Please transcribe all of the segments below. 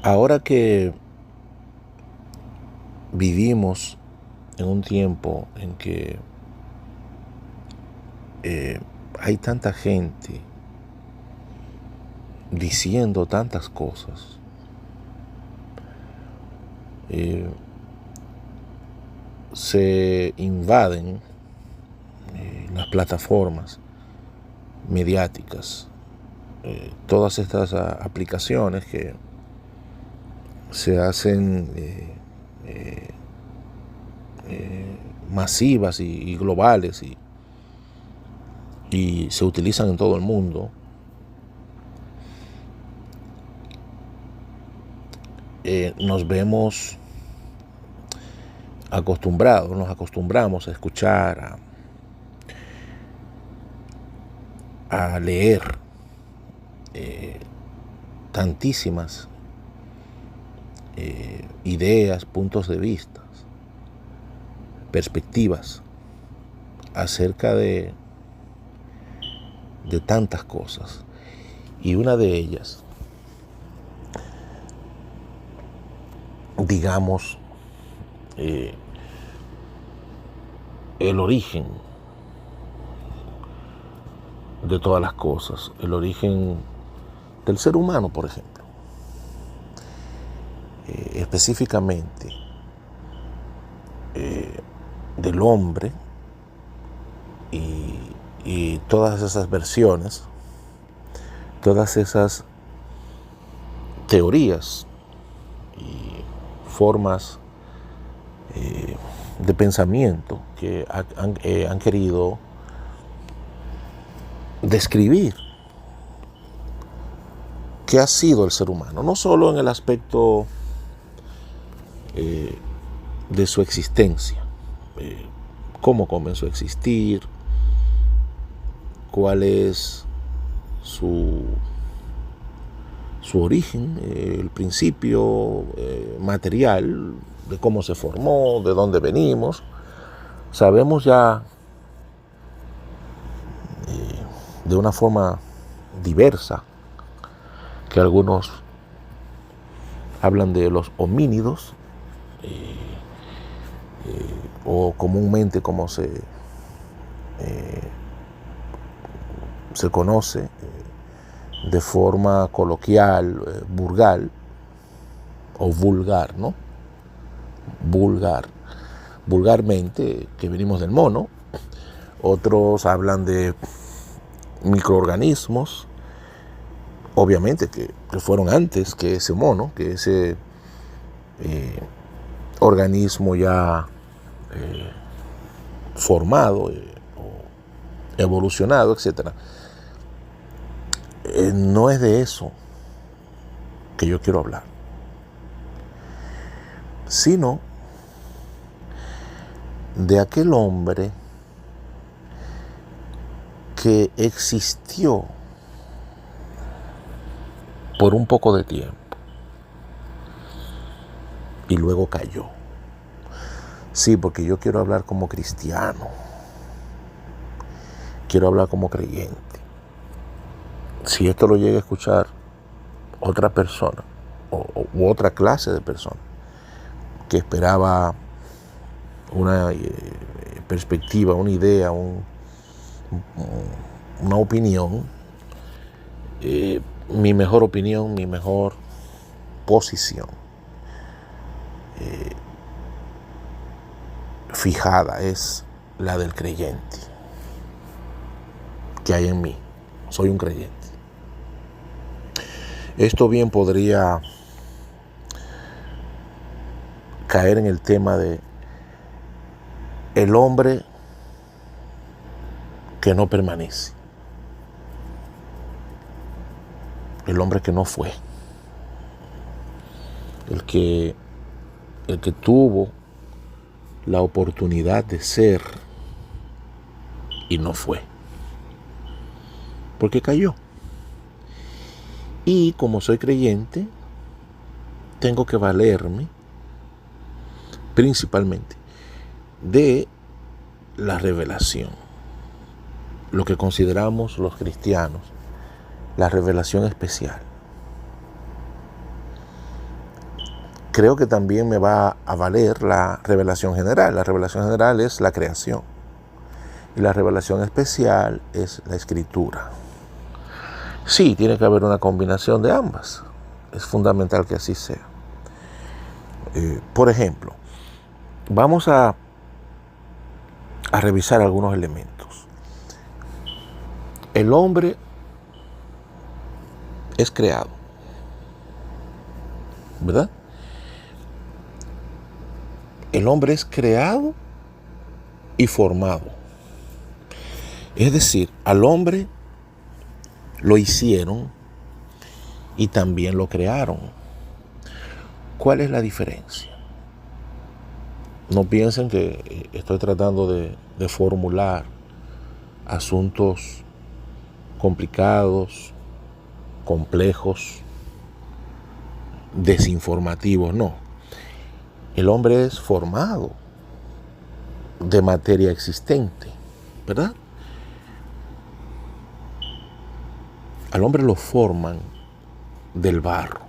Ahora que vivimos en un tiempo en que hay tanta gente diciendo tantas cosas, se invaden las plataformas mediáticas, todas estas aplicaciones que se hacen masivas y globales y se utilizan en todo el mundo. Nos vemos nos acostumbramos a escuchar, a leer tantísimas ideas, puntos de vista, perspectivas acerca de tantas cosas. Y una de ellas, digamos, el origen de todas las cosas, el origen del ser humano, por ejemplo. Específicamente del hombre y todas esas versiones, todas esas teorías y formas de pensamiento que han querido describir qué ha sido el ser humano, no solo en el aspecto de su existencia, cómo comenzó a existir, cuál es su origen, el principio material de cómo se formó, de dónde venimos. Sabemos ya de una forma diversa que algunos hablan de los homínidos, o comúnmente como se conoce de forma coloquial, vulgar, ¿no? Vulgarmente, que venimos del mono. Otros hablan de microorganismos, obviamente que fueron antes que ese mono, que ese organismo ya formado, evolucionado, etc. No es de eso que yo quiero hablar, sino de aquel hombre que existió por un poco de tiempo y luego cayó. Sí, porque yo quiero hablar como cristiano, quiero hablar como creyente. Si esto lo llega a escuchar otra persona u otra clase de persona que esperaba una perspectiva, una idea, una opinión, mi mejor opinión, mi mejor posición fijada es la del creyente que hay en mí. Soy un creyente. Esto bien podría caer en el tema de el hombre que no permanece, el hombre que no fue, el que tuvo la oportunidad de ser y no fue, porque cayó. Y como soy creyente, tengo que valerme principalmente de la revelación, lo que consideramos los cristianos la revelación especial. creo que también me va a valer la revelación general. La revelación general es la creación y la revelación especial es la escritura. Sí, tiene que haber una combinación de ambas. Es fundamental que así sea. Por ejemplo, vamos a revisar algunos elementos. El hombre es creado, ¿verdad? El hombre es creado y formado. Es decir, al hombre lo hicieron y también lo crearon. ¿Cuál es la diferencia? No piensen que estoy tratando de formular asuntos complicados, complejos, desinformativos, no. El hombre es formado de materia existente, ¿verdad? Al hombre lo forman del barro,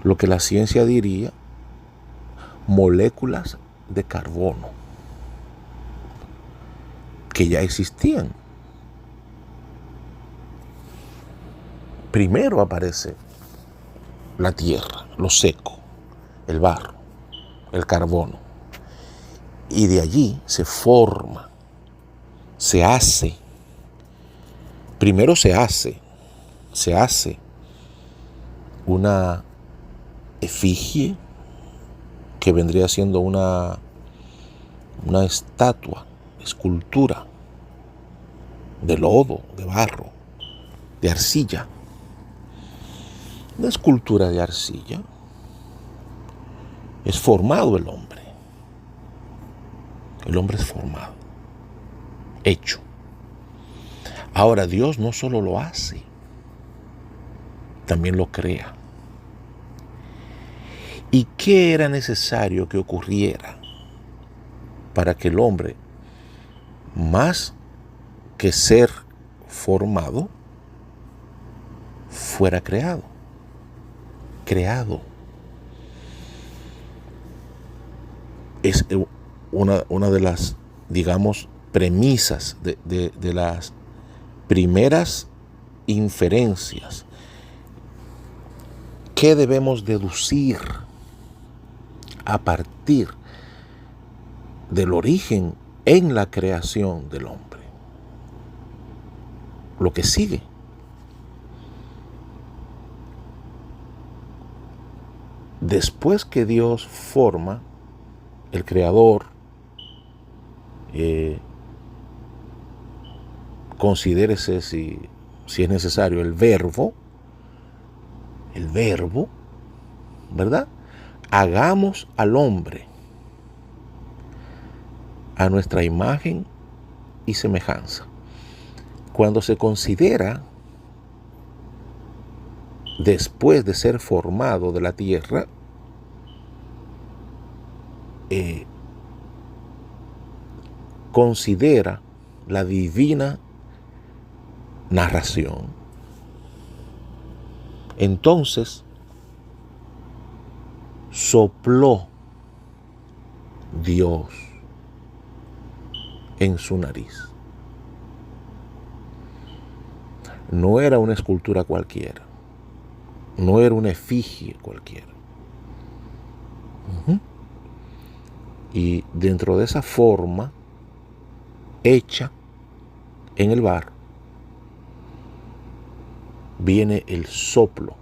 lo que la ciencia diría moléculas de carbono que ya existían. Primero aparece la tierra, lo seco, el barro, el carbono, y de allí se forma, se hace. Primero se hace una efigie que vendría siendo una estatua, escultura de lodo, de barro, de arcilla. Una escultura de arcilla. Es formado el hombre. El hombre es formado, hecho. Ahora Dios no solo lo hace, también lo crea. ¿Y qué era necesario que ocurriera para que el hombre, más que ser formado, fuera creado? Creado. Es una de las, digamos, premisas de las primeras inferencias que debemos deducir a partir del origen en la creación del hombre. Lo que sigue. Después que Dios forma, el Creador considérese si es necesario el verbo, ¿verdad? Hagamos al hombre a nuestra imagen y semejanza. Cuando se considera, después de ser formado de la tierra, considera la divina narración, entonces sopló Dios en su nariz. No era una escultura cualquiera, no era una efigie cualquiera. Y dentro de esa forma hecha en el barro, viene el soplo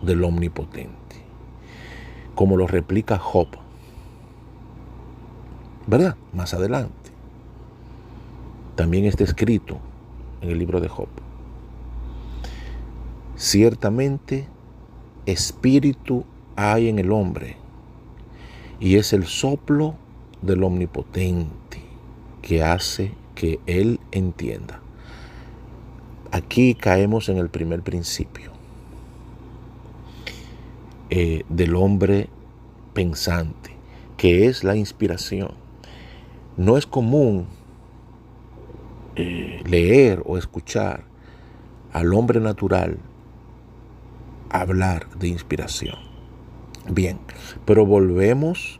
del Omnipotente, como lo replica Job, ¿verdad? Más adelante. También está escrito en el libro de Job. Ciertamente, espíritu hay en el hombre, y es el soplo del Omnipotente que hace que él entienda. Aquí caemos en el primer principio del hombre pensante, que es la inspiración. No es común leer o escuchar al hombre natural hablar de inspiración. Bien, pero volvemos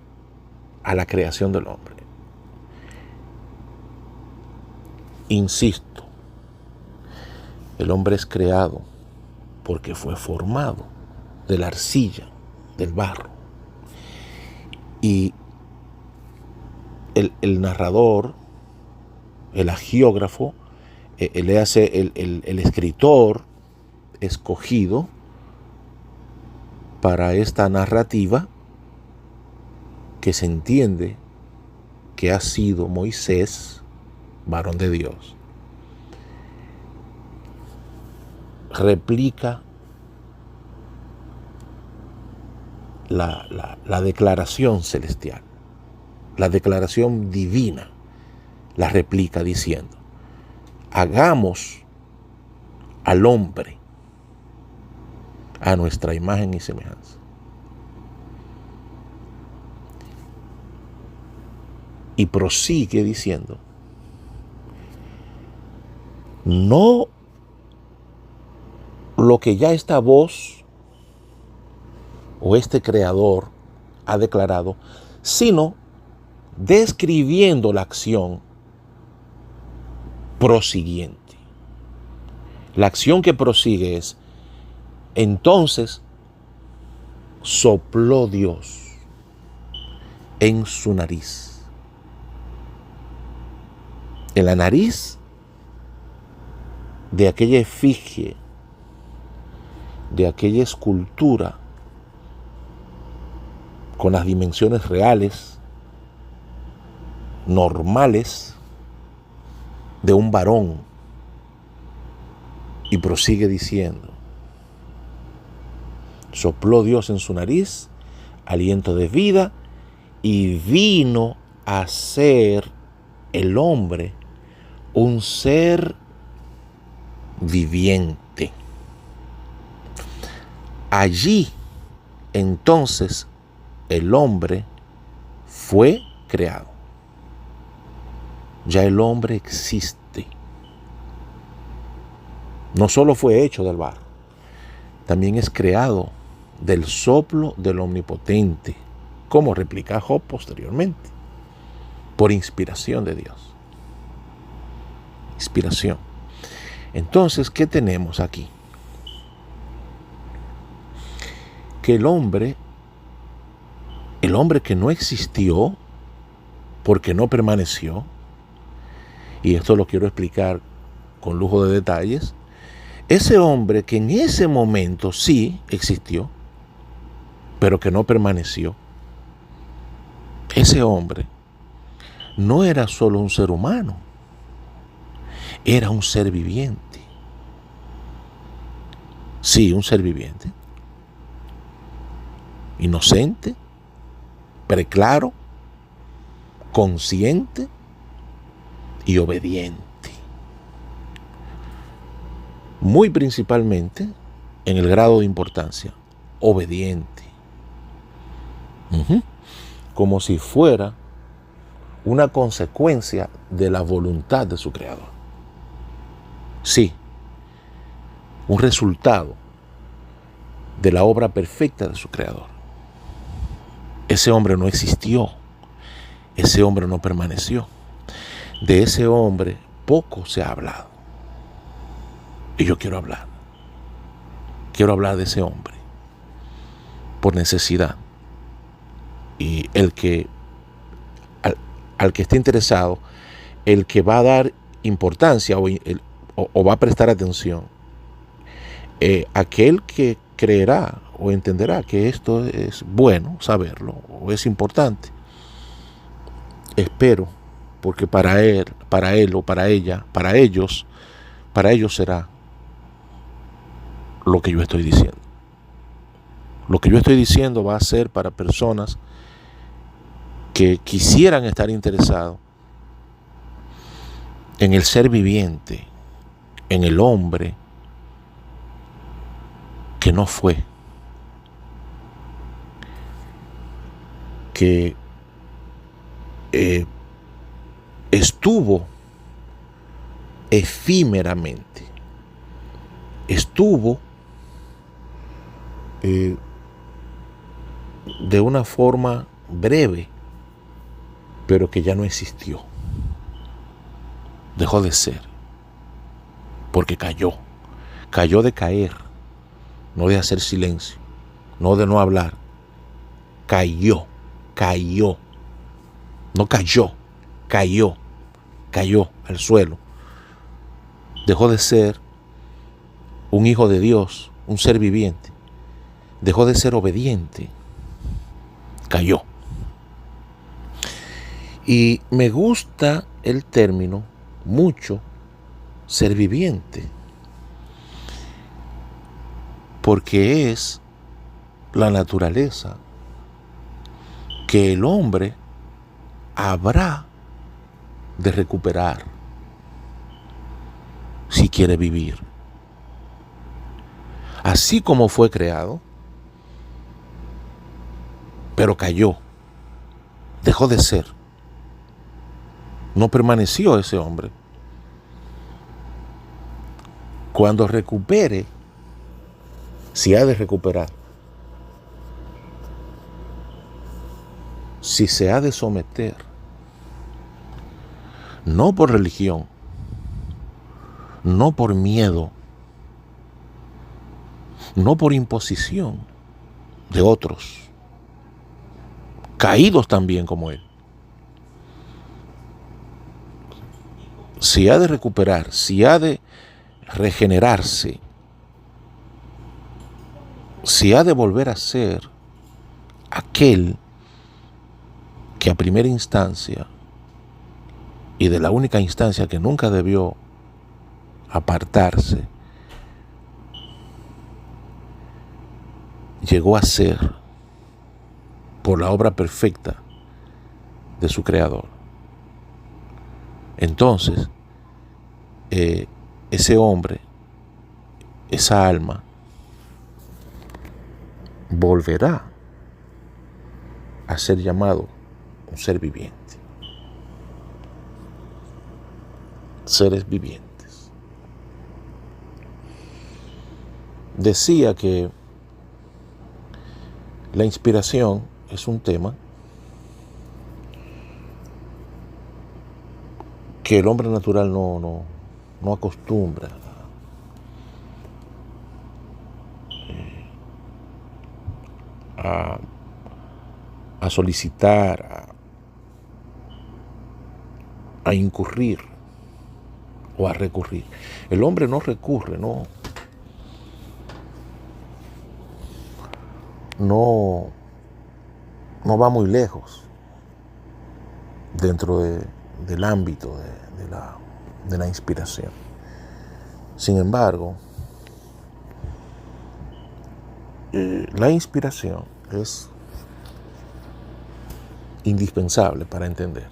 a la creación del hombre. Insisto, el hombre es creado porque fue formado de la arcilla, del barro. Y el narrador, el agiógrafo, el escritor escogido para esta narrativa, que se entiende que ha sido Moisés, varón de Dios, replica la declaración celestial, la declaración divina, la replica diciendo: hagamos al hombre a nuestra imagen y semejanza. Y prosigue diciendo: no lo que ya esta voz o este creador ha declarado, sino describiendo la acción prosiguiente. La acción que prosigue es: entonces sopló Dios en su nariz. En la nariz de aquella efigie, de aquella escultura con las dimensiones reales, normales, de un varón. Y prosigue diciendo: sopló Dios en su nariz aliento de vida y vino a ser el hombre un ser viviente. Allí entonces el hombre fue creado. Ya el hombre existe. No solo fue hecho del barro, también es creado del soplo del Omnipotente, como replica Job posteriormente, por inspiración de Dios. Inspiración. Entonces, ¿qué tenemos aquí? Que el hombre que no existió porque no permaneció, y esto lo quiero explicar con lujo de detalles, ese hombre que en ese momento sí existió, pero que no permaneció, ese hombre no era solo un ser humano, era un ser viviente. Sí, un ser viviente. Inocente, preclaro, consciente y obediente. Muy principalmente, en el grado de importancia, obediente. Como si fuera una consecuencia de la voluntad de su creador. Sí, un resultado de la obra perfecta de su creador. Ese hombre no existió, ese hombre no permaneció. De ese hombre poco se ha hablado. Y yo quiero hablar. Quiero hablar de ese hombre por necesidad. Y el que al que esté interesado, el que va a dar importancia o va a prestar atención, aquel que creerá o entenderá que esto es bueno saberlo o es importante, espero, porque para él o para ella, para ellos será lo que yo estoy diciendo. Lo que yo estoy diciendo va a ser para personas que quisieran estar interesados en el ser viviente, en el hombre que no fue, que estuvo efímeramente, estuvo de una forma breve, pero que ya no existió. Dejó de ser, porque cayó. Cayó de caer, no de hacer silencio, no de no hablar. Cayó, no cayó al suelo. Dejó de ser un hijo de Dios, un ser viviente. Dejó de ser obediente. Cayó. Y me gusta el término mucho, ser viviente, porque es la naturaleza que el hombre habrá de recuperar si quiere vivir. Así como fue creado, pero cayó, dejó de ser. No permaneció ese hombre. Cuando recupere, si ha de recuperar, si se ha de someter, no por religión, no por miedo, no por imposición de otros, caídos también como él. Si ha de recuperar, si ha de regenerarse, si ha de volver a ser aquel que a primera instancia y de la única instancia que nunca debió apartarse, llegó a ser por la obra perfecta de su Creador. Entonces, ese hombre, esa alma, volverá a ser llamado un ser viviente. Seres vivientes. Decía que la inspiración es un tema que el hombre natural no acostumbra a solicitar, a incurrir o a recurrir. El hombre no recurre, no va muy lejos dentro del ámbito de la inspiración. Sin embargo, la inspiración es indispensable para entender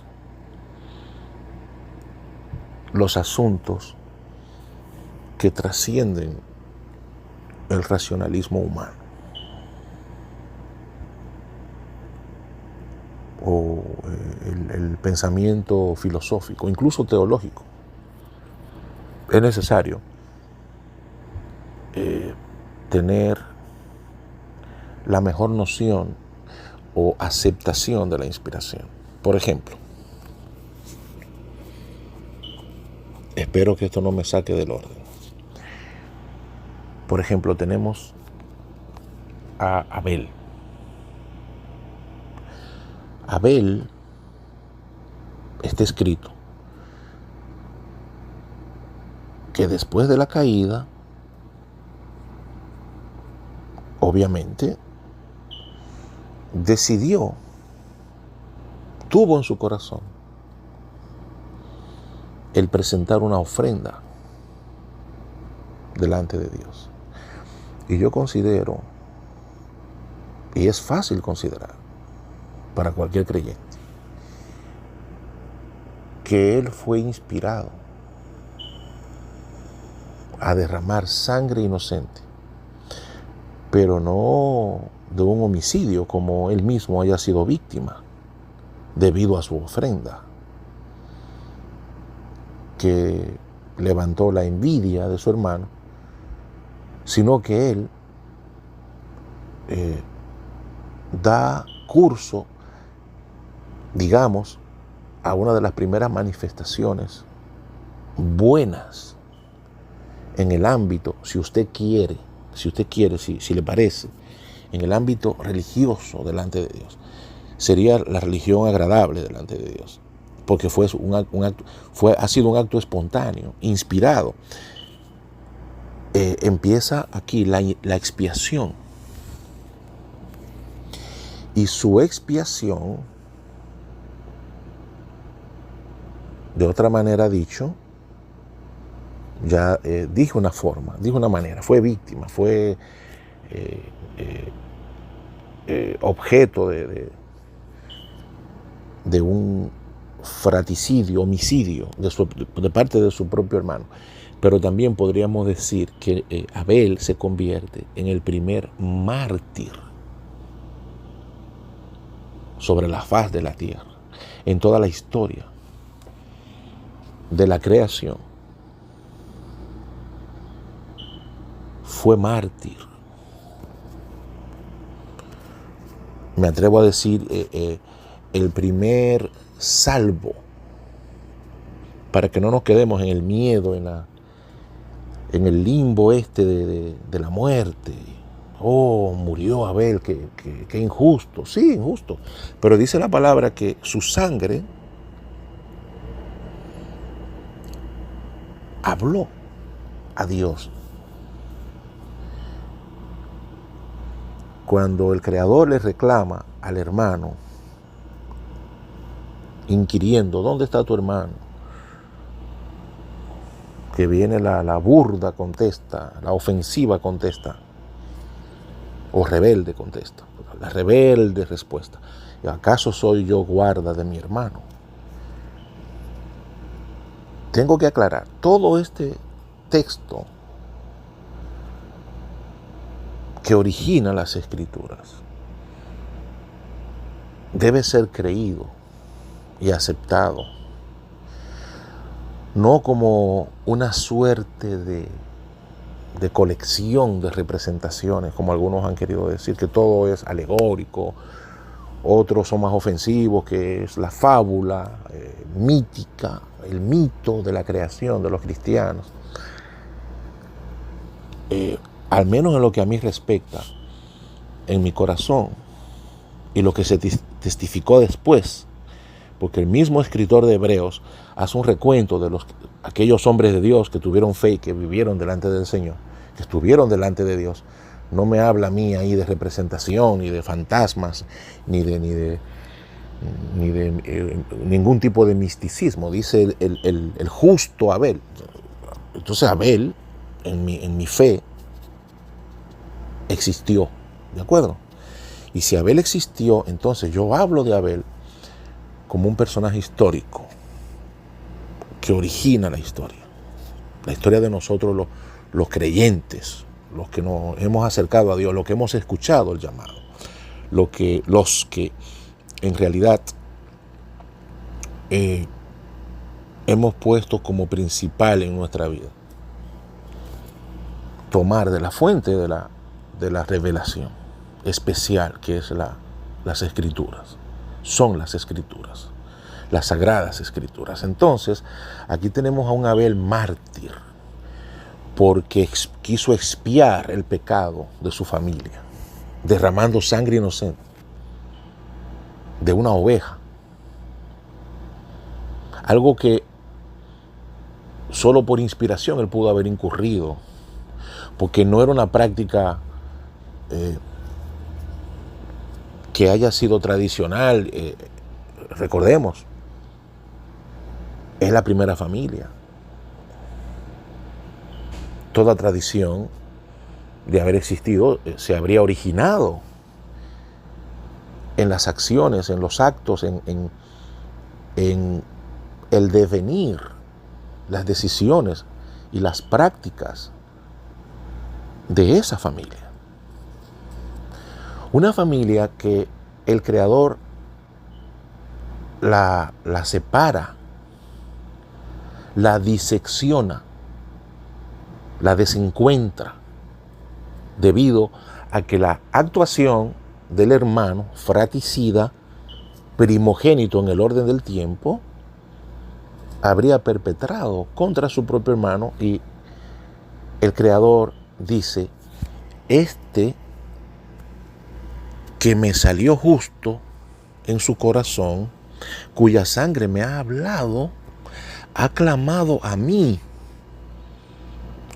los asuntos que trascienden el racionalismo humano o el pensamiento filosófico, incluso teológico. Es necesario tener la mejor noción o aceptación de la inspiración. Por ejemplo, espero que esto no me saque del orden. Por ejemplo, tenemos a Abel. Abel, está escrito que después de la caída, obviamente, decidió, tuvo en su corazón el presentar una ofrenda delante de Dios. Y yo considero, y es fácil considerar para cualquier creyente, que él fue inspirado a derramar sangre inocente, pero no de un homicidio como él mismo haya sido víctima debido a su ofrenda, que levantó la envidia de su hermano, sino que él da curso, digamos, a una de las primeras manifestaciones buenas en el ámbito, si usted quiere, si le parece, en el ámbito religioso delante de Dios. Sería la religión agradable delante de Dios, porque ha sido un acto espontáneo, inspirado. Empieza aquí la expiación. Y su expiación, de otra manera dicho, ya dijo una manera, fue víctima, fue objeto de un fratricidio, homicidio de parte de su propio hermano. Pero también podríamos decir que Abel se convierte en el primer mártir sobre la faz de la tierra, en toda la historia de la creación. Fue mártir. Me atrevo a decir el primer salvo, para que no nos quedemos en el miedo, en el limbo de la muerte. Oh, murió Abel, qué injusto. Sí, injusto. Pero dice la palabra que su sangre habló a Dios. Cuando el Creador le reclama al hermano, inquiriendo, ¿dónde está tu hermano? Que viene la burda contesta, la ofensiva contesta, o rebelde contesta, la rebelde respuesta. ¿Acaso soy yo guarda de mi hermano? Tengo que aclarar, todo este texto que origina las Escrituras debe ser creído y aceptado, no como una suerte de colección de representaciones, como algunos han querido decir, que todo es alegórico, otros son más ofensivos, que es la fábula mítica, el mito de la creación de los cristianos. Al menos en lo que a mí respecta, en mi corazón, y lo que se testificó después, porque el mismo escritor de Hebreos hace un recuento de aquellos hombres de Dios que tuvieron fe y que vivieron delante del Señor, que estuvieron delante de Dios. No me habla a mí ahí de representación, ni de fantasmas, ni de ningún tipo de misticismo. Dice el justo Abel. Entonces Abel, en mi fe, existió, ¿de acuerdo? Y si Abel existió, entonces yo hablo de Abel como un personaje histórico que origina la historia de nosotros los creyentes, los que nos hemos acercado a Dios, los que hemos escuchado el llamado, los que en realidad hemos puesto como principal en nuestra vida tomar de la fuente de la revelación especial que es las Escrituras. Son las Escrituras, las Sagradas Escrituras. Entonces, aquí tenemos a un Abel mártir porque quiso expiar el pecado de su familia, derramando sangre inocente de una oveja. Algo que solo por inspiración él pudo haber incurrido, porque no era una práctica que haya sido tradicional. Recordemos, es la primera familia. Toda tradición de haber existido se habría originado en las acciones, en los actos, en el devenir, las decisiones y las prácticas de esa familia. Una familia que el Creador la separa, la disecciona, la desencuentra, debido a que la actuación del hermano fratricida, primogénito en el orden del tiempo, habría perpetrado contra su propio hermano, y el Creador dice: este que me salió justo en su corazón, cuya sangre me ha hablado, ha clamado a mí.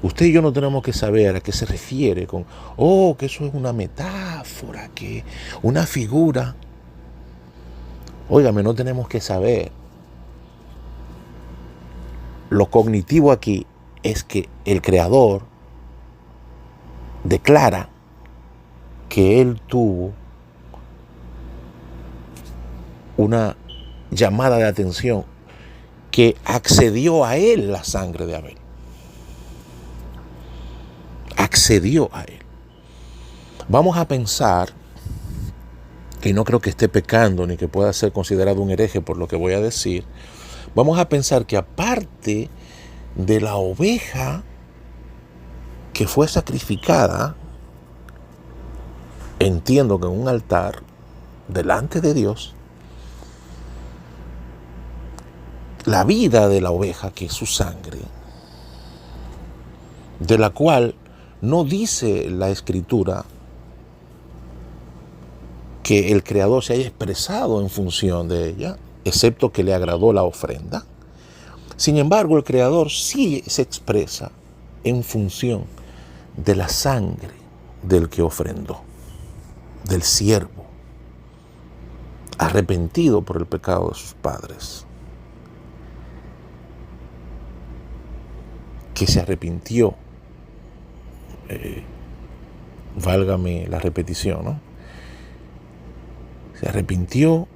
Usted y yo no tenemos que saber a qué se refiere con, que eso es una metáfora, que una figura. Óigame, no tenemos que saber. Lo cognitivo aquí es que el Creador declara que Él tuvo una llamada de atención, que accedió a Él la sangre de Abel. Accedió a Él. Vamos a pensar, y no creo que esté pecando ni que pueda ser considerado un hereje por lo que voy a decir, vamos a pensar que aparte de la oveja que fue sacrificada, entiendo que en un altar delante de Dios, la vida de la oveja, que es su sangre, de la cual no dice la Escritura que el Creador se haya expresado en función de ella, excepto que le agradó la ofrenda. Sin embargo, el Creador sí se expresa en función de la sangre del que ofrendó, del siervo, arrepentido por el pecado de sus padres, que se arrepintió, válgame la repetición, ¿no? Se arrepintió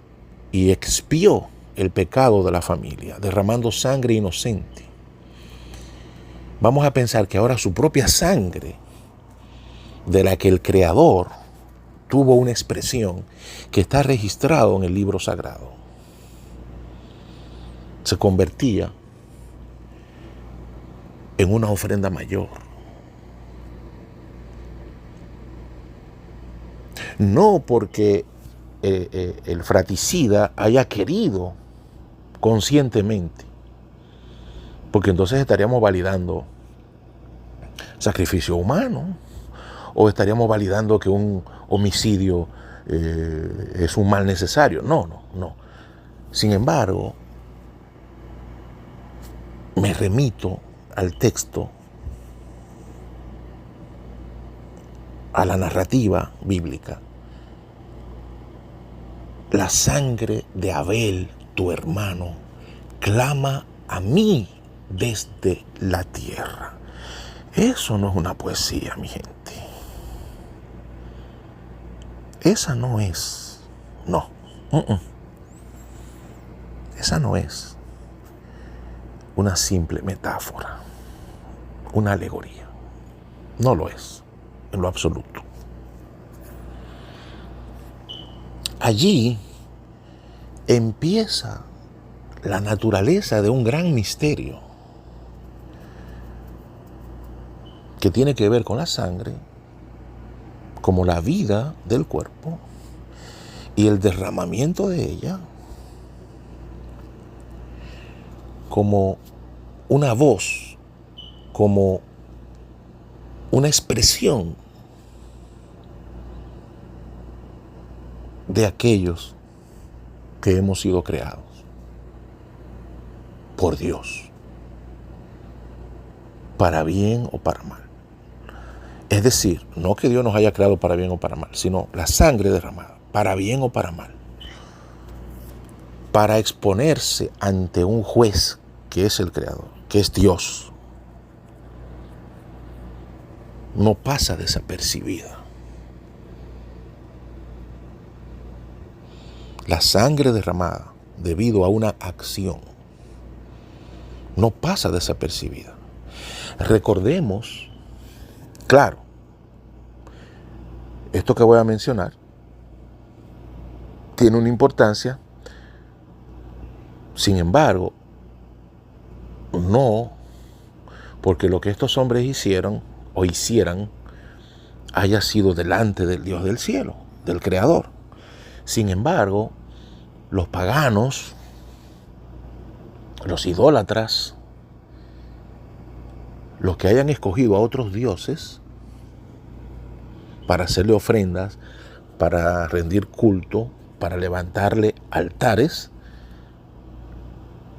y expió el pecado de la familia, derramando sangre inocente. Vamos a pensar que ahora su propia sangre, de la que el Creador tuvo una expresión, que está registrado en el libro sagrado, se convertía en una ofrenda mayor. No porque el fratricida haya querido conscientemente, porque entonces estaríamos validando sacrificio humano, o estaríamos validando que un homicidio es un mal necesario. No. Sin embargo, me remito al texto, a la narrativa bíblica. La sangre de Abel, tu hermano, clama a mí desde la tierra. Eso no es una poesía, mi gente. Esa no es. No. Esa no es una simple metáfora, una alegoría. No lo es, en lo absoluto. Allí empieza la naturaleza de un gran misterio que tiene que ver con la sangre, como la vida del cuerpo y el derramamiento de ella, como una voz, como una expresión de aquellos que hemos sido creados por Dios, para bien o para mal. Es decir, no que Dios nos haya creado para bien o para mal, sino la sangre derramada, para bien o para mal, para exponerse ante un juez que es el Creador, que es Dios. No pasa desapercibida. La sangre derramada debido a una acción no pasa desapercibida. Recordemos, claro, esto que voy a mencionar tiene una importancia, sin embargo, no porque lo que estos hombres hicieron o hicieran haya sido delante del Dios del cielo, del Creador. Sin embargo, los paganos, los idólatras, los que hayan escogido a otros dioses para hacerle ofrendas, para rendir culto, para levantarle altares,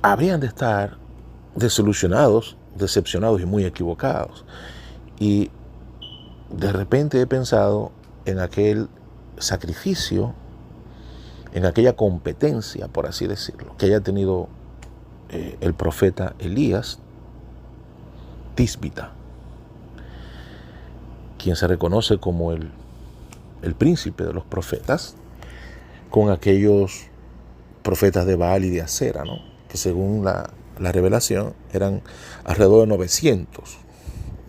habrían de estar desilusionados, decepcionados y muy equivocados. Y de repente he pensado en aquel sacrificio, en aquella competencia, por así decirlo, que haya tenido el profeta Elías Tisbita, quien se reconoce como el príncipe de los profetas, con aquellos profetas de Baal y de Acera, ¿no? Que según la revelación eran alrededor de 900.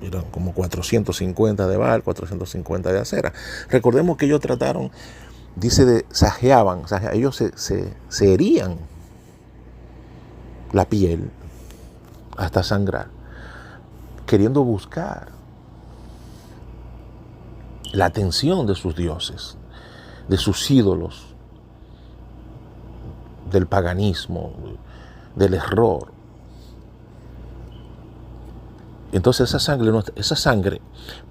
Eran como 450 de Baal, 450 de Acera. Recordemos que ellos trataron, dice, sajeaban, ellos se herían la piel hasta sangrar, queriendo buscar la atención de sus dioses, de sus ídolos, del paganismo, del error. Entonces esa sangre,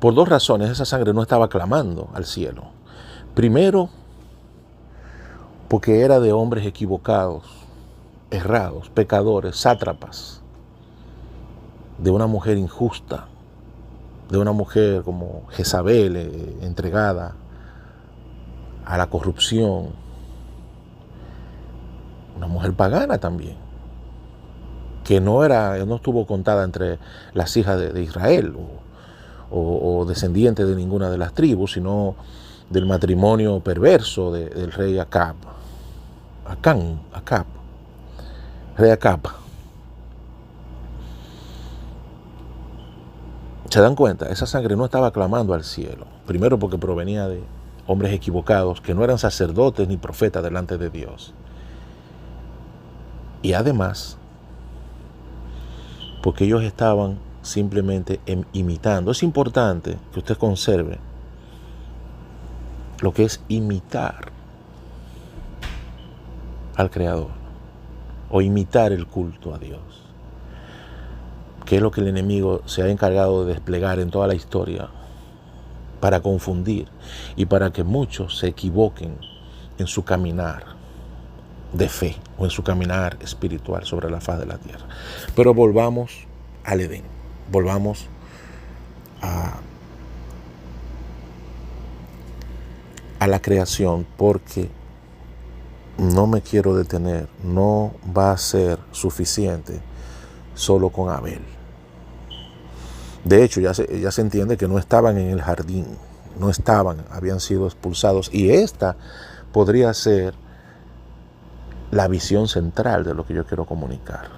por dos razones, esa sangre no estaba clamando al cielo. Primero, porque era de hombres equivocados, errados, pecadores, sátrapas, de una mujer injusta, de una mujer como Jezabel, entregada a la corrupción, una mujer pagana también, que no estuvo contada entre las hijas de Israel o descendiente de ninguna de las tribus, sino del matrimonio perverso del rey Acab, rey Acab. ¿Se dan cuenta? Esa sangre no estaba clamando al cielo. Primero porque provenía de hombres equivocados que no eran sacerdotes ni profetas delante de Dios. Y además, porque ellos estaban simplemente imitando. Es importante que usted conserve lo que es imitar al Creador o imitar el culto a Dios, que es lo que el enemigo se ha encargado de desplegar en toda la historia para confundir y para que muchos se equivoquen en su caminar de fe o en su caminar espiritual sobre la faz de la tierra. Pero volvamos al Edén, volvamos a la creación, porque no me quiero detener, no va a ser suficiente solo con Abel. De hecho, ya se entiende que no estaban en el jardín, habían sido expulsados, y esta podría ser la visión central de lo que yo quiero comunicar.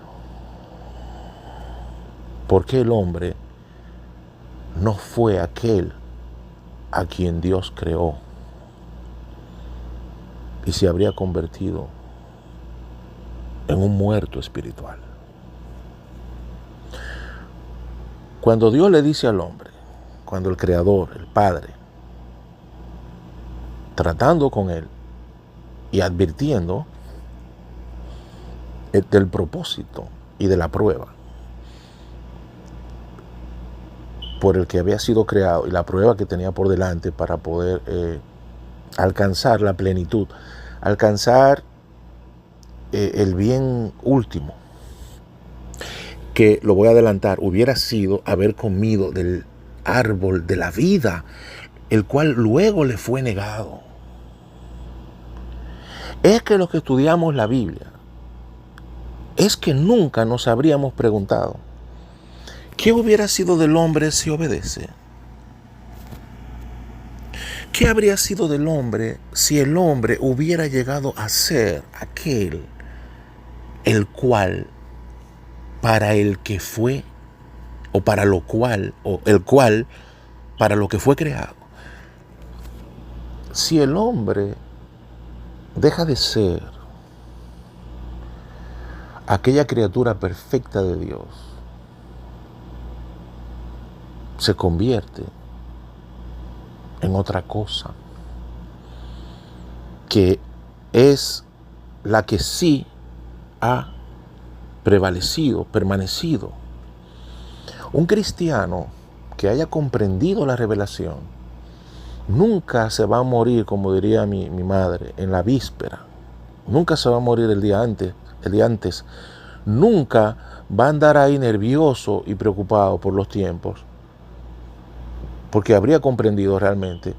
¿Por qué el hombre no fue aquel a quien Dios creó y se habría convertido en un muerto espiritual? Cuando Dios le dice al hombre, cuando el Creador, el Padre, tratando con él y advirtiendo del propósito y de la prueba por el que había sido creado y la prueba que tenía por delante para poder alcanzar la plenitud, alcanzar el bien último, que, lo voy a adelantar, hubiera sido haber comido del árbol de la vida, el cual luego le fue negado. Es que los que estudiamos la Biblia, es que nunca nos habríamos preguntado, ¿qué hubiera sido del hombre si obedece? ¿Qué habría sido del hombre si el hombre hubiera llegado a ser aquel el cual, para el que fue, o para lo cual, o el cual, para lo que fue creado? Si el hombre deja de ser aquella criatura perfecta de Dios, se convierte en otra cosa. que es la que sí ha prevalecido, permanecido. Un cristiano que haya comprendido la revelación nunca se va a morir, como diría mi madre, en la víspera. Nunca se va a morir el día antes. Nunca va a andar ahí nervioso y preocupado por los tiempos, porque habría comprendido realmente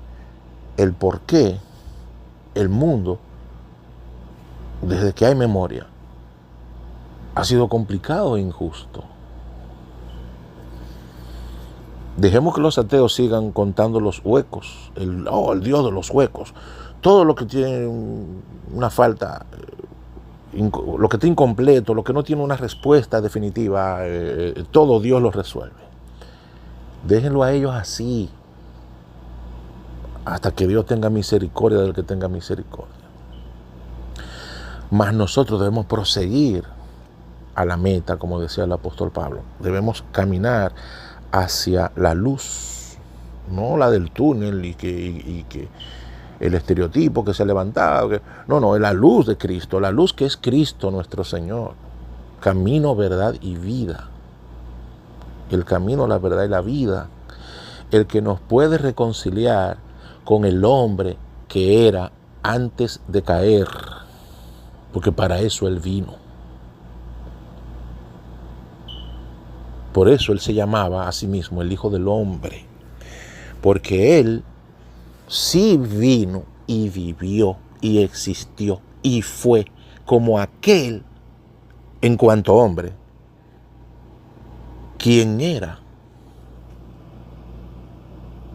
el por qué el mundo, desde que hay memoria, ha sido complicado e injusto. Dejemos que los ateos sigan contando los huecos, el Dios de los huecos, todo lo que tiene una falta, lo que está incompleto, lo que no tiene una respuesta definitiva, todo Dios lo resuelve. Déjenlo a ellos así, hasta que Dios tenga misericordia del que tenga misericordia. Mas nosotros debemos proseguir a la meta, como decía el apóstol Pablo. Debemos caminar hacia la luz, no la del túnel y que el estereotipo que se ha levantado. No, es la luz de Cristo, la luz que es Cristo nuestro Señor. Camino, verdad y vida. El camino, la verdad y la vida. El que nos puede reconciliar con el hombre que era antes de caer, porque para eso Él vino. Por eso Él se llamaba a sí mismo el Hijo del Hombre, porque Él sí vino y vivió y existió y fue como aquel, en cuanto hombre, quien era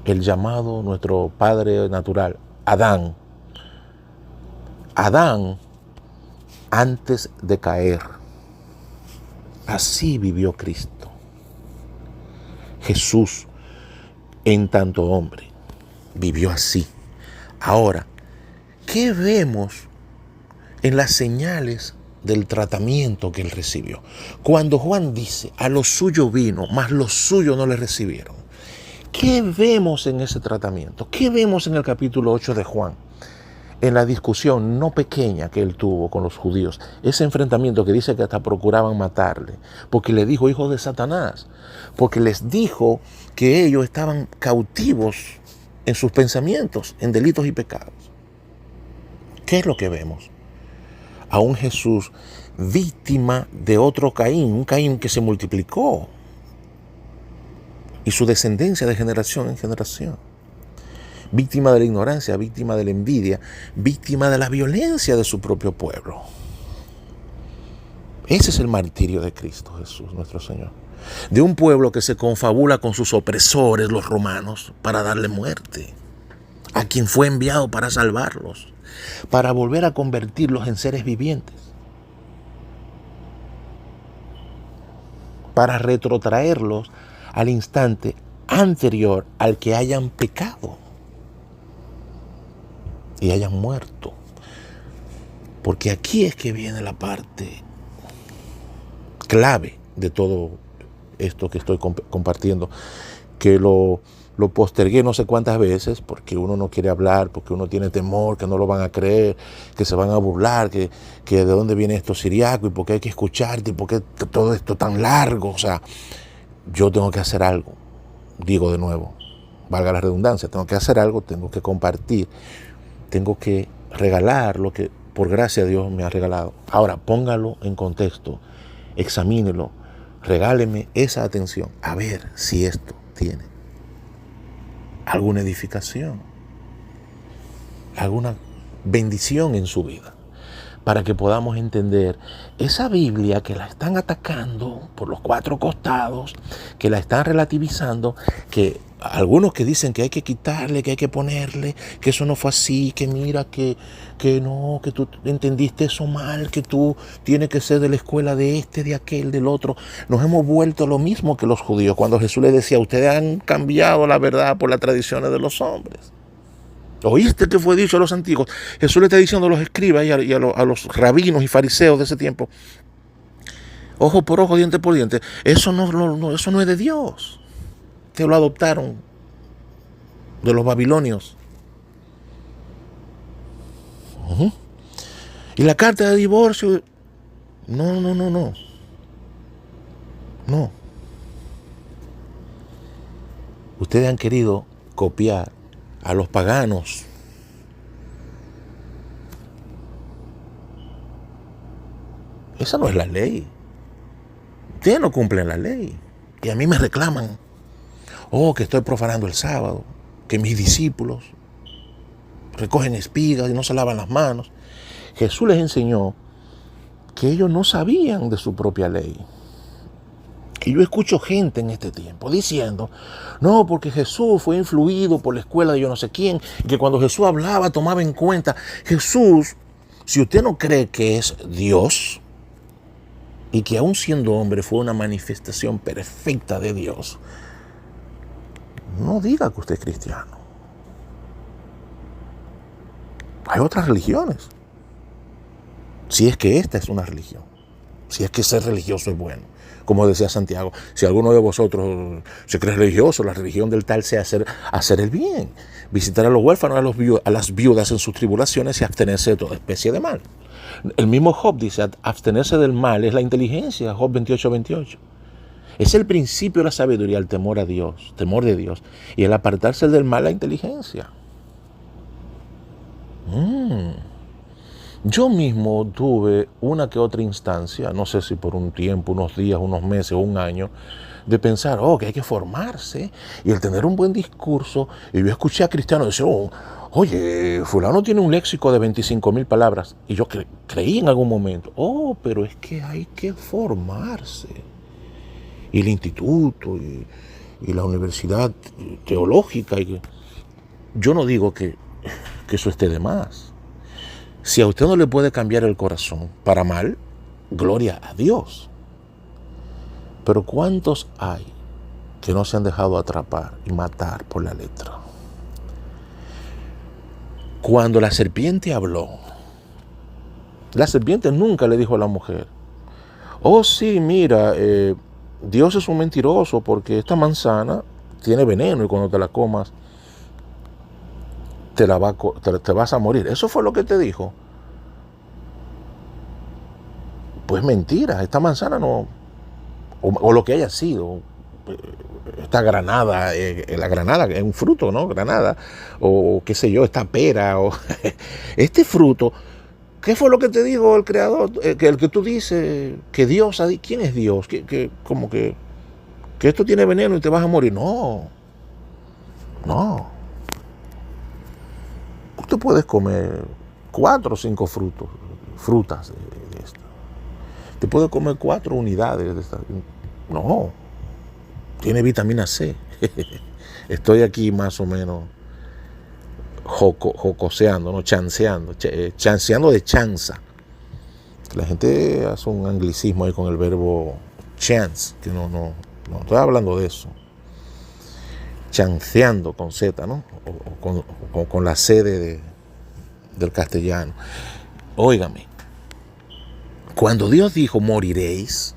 el llamado nuestro padre natural, Adán. Adán antes de caer. Así vivió Cristo. Jesús, en tanto hombre, vivió así. Ahora, ¿qué vemos en las señales del tratamiento que Él recibió? Cuando Juan dice, a los suyos vino, mas los suyos no le recibieron. ¿Qué vemos en ese tratamiento? ¿Qué vemos en el capítulo 8 de Juan? En la discusión no pequeña que Él tuvo con los judíos, ese enfrentamiento que dice que hasta procuraban matarle, porque le dijo hijos de Satanás, porque les dijo que ellos estaban cautivos en sus pensamientos, en delitos y pecados. ¿Qué es lo que vemos? A un Jesús víctima de otro Caín, un Caín que se multiplicó, y su descendencia de generación en generación. Víctima de la ignorancia, víctima de la envidia, víctima de la violencia de su propio pueblo. Ese es el martirio de Cristo Jesús, nuestro Señor. De un pueblo que se confabula con sus opresores, los romanos, para darle muerte. A quien fue enviado para salvarlos, para volver a convertirlos en seres vivientes. Para retrotraerlos al instante anterior al que hayan pecado y hayan muerto. Porque aquí es que viene la parte clave de todo esto que estoy compartiendo, que lo postergué no sé cuántas veces, porque uno no quiere hablar, porque uno tiene temor, que no lo van a creer, que se van a burlar, que de dónde viene esto siriaco, y por qué hay que escucharte, y por qué todo esto tan largo. O sea, yo tengo que hacer algo, digo de nuevo, valga la redundancia, tengo que hacer algo, tengo que compartir, tengo que regalar lo que por gracia de Dios me ha regalado. Ahora, póngalo en contexto, examínelo, regáleme esa atención, a ver si esto tiene alguna edificación, alguna bendición en su vida, para que podamos entender esa Biblia que la están atacando por los cuatro costados, que la están relativizando, que algunos que dicen que hay que quitarle, que hay que ponerle, que eso no fue así, que mira, que no, que tú entendiste eso mal, que tú tienes que ser de la escuela de este, de aquel, del otro. Nos hemos vuelto lo mismo que los judíos, cuando Jesús les decía, ustedes han cambiado la verdad por las tradiciones de los hombres. ¿Oíste que fue dicho a los antiguos? Jesús le está diciendo a los escribas y a los rabinos y fariseos de ese tiempo, ojo por ojo, diente por diente. Eso no es de Dios. Te lo adoptaron de los babilonios. Y la carta de divorcio, no. Ustedes han querido copiar a los paganos. Esa no es la ley. Ustedes no cumplen la ley. Y a mí me reclaman, que estoy profanando el sábado, que mis discípulos recogen espigas y no se lavan las manos. Jesús les enseñó que ellos no sabían de su propia ley. Y yo escucho gente en este tiempo diciendo, no, porque Jesús fue influido por la escuela de yo no sé quién, y que cuando Jesús hablaba tomaba en cuenta. Jesús, si usted no cree que es Dios, y que aún siendo hombre fue una manifestación perfecta de Dios, no diga que usted es cristiano. Hay otras religiones. Si es que esta es una religión. Si es que ser religioso es bueno. Como decía Santiago, si alguno de vosotros se cree religioso, la religión del tal sea hacer el bien, visitar a los huérfanos, a las viudas en sus tribulaciones y abstenerse de toda especie de mal. El mismo Job dice, abstenerse del mal es la inteligencia, Job 28:28. Es el principio de la sabiduría, el temor a Dios, temor de Dios, y el apartarse del mal, la inteligencia. Yo mismo tuve una que otra instancia, no sé si por un tiempo, unos días, unos meses o un año, de pensar, que hay que formarse y el tener un buen discurso. Y yo escuché a cristianos decir, oye, fulano tiene un léxico de 25,000 palabras. Y yo creí en algún momento, pero es que hay que formarse. Y el instituto y la universidad teológica. Yo no digo que eso esté de más. Si a usted no le puede cambiar el corazón para mal, gloria a Dios. Pero ¿cuántos hay que no se han dejado atrapar y matar por la letra? Cuando la serpiente habló, la serpiente nunca le dijo a la mujer, sí, mira, Dios es un mentiroso porque esta manzana tiene veneno y cuando te la comas te vas a morir. ¿Eso fue lo que te dijo? Pues mentira, esta manzana no, o lo que haya sido, esta granada, la granada es un fruto, ¿no? Granada, o qué sé yo, esta pera, o este fruto. ¿Qué fue lo que te dijo el Creador? El que tú dices que Dios, ¿quién es Dios? Como que esto tiene veneno y te vas a morir. No. Usted puede comer 4 o 5 frutas de esto. Te puede comer 4 unidades de esta. No. Tiene vitamina C. Estoy aquí más o menos jocoseando, ¿no? Chanceando de chanza. La gente hace un anglicismo ahí con el verbo chance, que no estoy hablando de eso. Chanceando con Z, ¿no? O con la C del castellano. Óigame, cuando Dios dijo moriréis,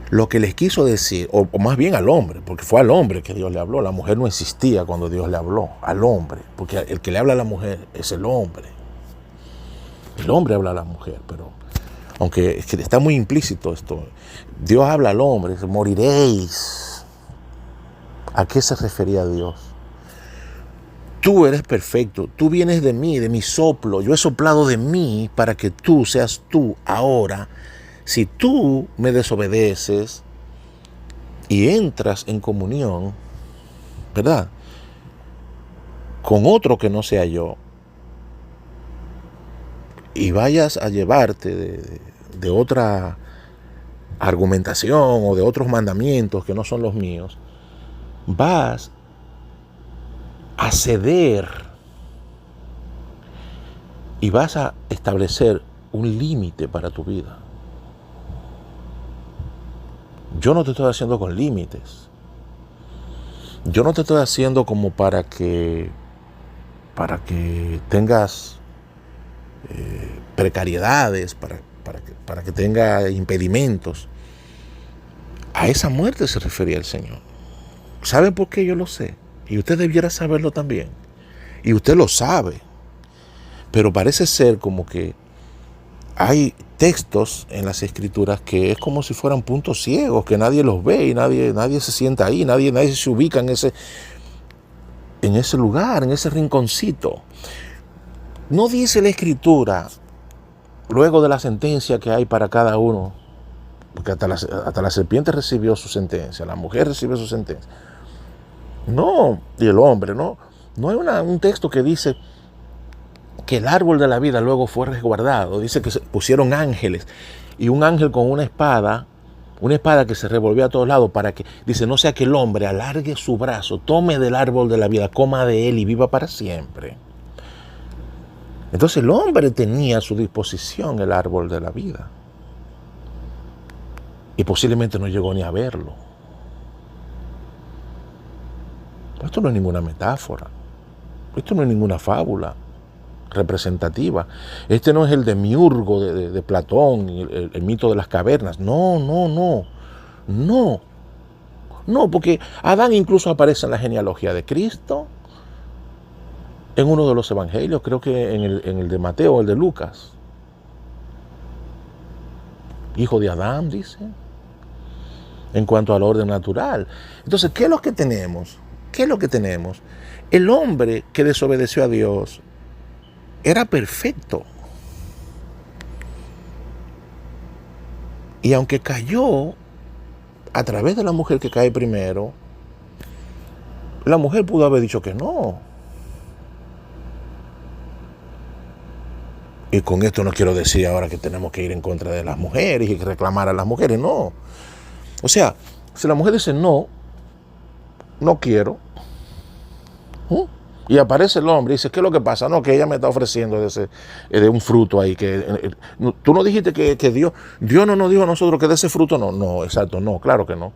lo que les quiso decir, o más bien al hombre, porque fue al hombre que Dios le habló. La mujer no existía cuando Dios le habló, al hombre, porque el que le habla a la mujer es el hombre. El hombre habla a la mujer, pero aunque es que está muy implícito esto, Dios habla al hombre, dice, moriréis. ¿A qué se refería Dios? Tú eres perfecto, tú vienes de mí, de mi soplo, yo he soplado de mí para que tú seas tú ahora. Si tú me desobedeces y entras en comunión, ¿verdad?, con otro que no sea yo, y vayas a llevarte de otra argumentación o de otros mandamientos que no son los míos, vas a ceder y vas a establecer un límite para tu vida. Yo no te estoy haciendo con límites. Yo no te estoy haciendo como para que tengas precariedades, para que tenga impedimentos. A esa muerte se refería el Señor. ¿Saben por qué? Yo lo sé. Y usted debiera saberlo también. Y usted lo sabe. Pero parece ser como que hay textos en las escrituras que es como si fueran puntos ciegos, que nadie los ve y nadie se sienta ahí, nadie se ubica en ese lugar, en ese rinconcito. No dice la escritura, luego de la sentencia que hay para cada uno, porque hasta la serpiente recibió su sentencia, la mujer recibió su sentencia. No, y el hombre, no. No hay un texto que dice que el árbol de la vida luego fue resguardado. Dice que se pusieron ángeles y un ángel con una espada que se revolvió a todos lados para que, dice, no sea que el hombre alargue su brazo, tome del árbol de la vida, coma de él y viva para siempre. Entonces el hombre tenía a su disposición el árbol de la vida y posiblemente no llegó ni a verlo. Esto no es ninguna metáfora, esto no es ninguna fábula representativa. Este no es el demiurgo de Platón, el mito de las cavernas. No, porque Adán incluso aparece en la genealogía de Cristo, en uno de los evangelios, creo que en el de Mateo o el de Lucas. Hijo de Adán, dice, en cuanto al orden natural. Entonces, ¿qué es lo que tenemos? El hombre que desobedeció a Dios era perfecto. Y aunque cayó a través de la mujer que cae primero, la mujer pudo haber dicho que no. Y con esto no quiero decir ahora que tenemos que ir en contra de las mujeres y reclamar a las mujeres, no. O sea, si la mujer dice no quiero, y aparece el hombre y dice, ¿qué es lo que pasa? No, que ella me está ofreciendo de un fruto ahí. Tú no dijiste que Dios no nos dijo a nosotros que de ese fruto no. No, exacto, no, claro que no.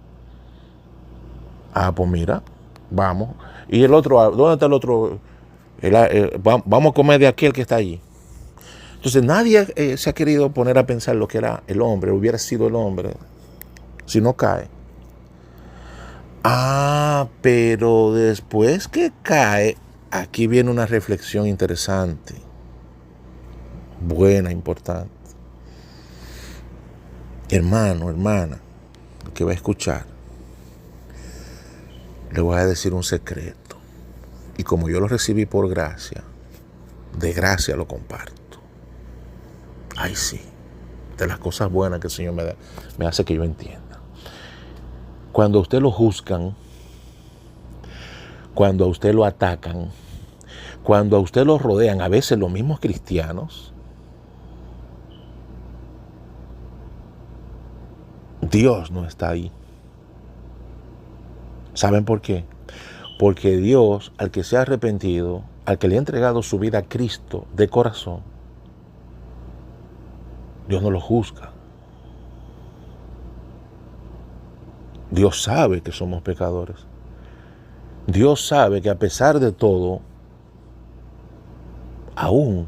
Ah, pues mira, vamos. Y el otro, ¿dónde está el otro? Vamos a comer de aquel que está allí. Entonces nadie se ha querido poner a pensar lo que era el hombre, hubiera sido el hombre, si no cae. Ah, pero después que cae, aquí viene una reflexión interesante, buena, importante. Hermano, hermana, que va a escuchar, le voy a decir un secreto. Y como yo lo recibí por gracia, de gracia lo comparto. Ay, sí, de las cosas buenas que el Señor me hace que yo entienda. Cuando a usted lo juzgan, cuando a usted lo atacan, cuando a usted lo rodean, a veces los mismos cristianos, Dios no está ahí. ¿Saben por qué? Porque Dios, al que se ha arrepentido, al que le ha entregado su vida a Cristo de corazón, Dios no lo juzga. Dios sabe que somos pecadores. Dios sabe que a pesar de todo, aún